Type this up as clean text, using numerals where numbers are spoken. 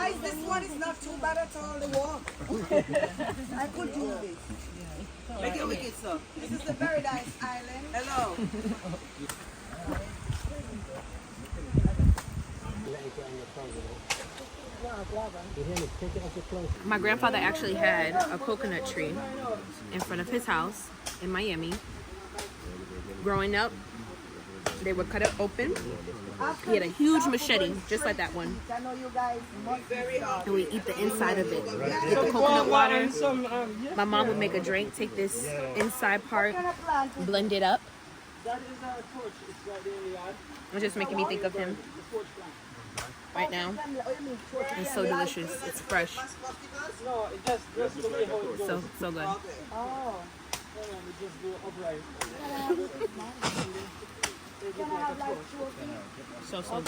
Guys, this one is not too bad at all, the walk. I could do this. Make it wicked, sir. This is the Berrydise Island. Hello. My grandfather actually had a coconut tree in front of his house in Miami. Growing up, they would cut it open. He had a huge machete, just like that one. I know you guys must be And we eat the inside of it. Get the coconut water. My mom would make a drink, take this inside part, blend it up. It's just making me think of him right now. It's so delicious. It's fresh. So good. So good.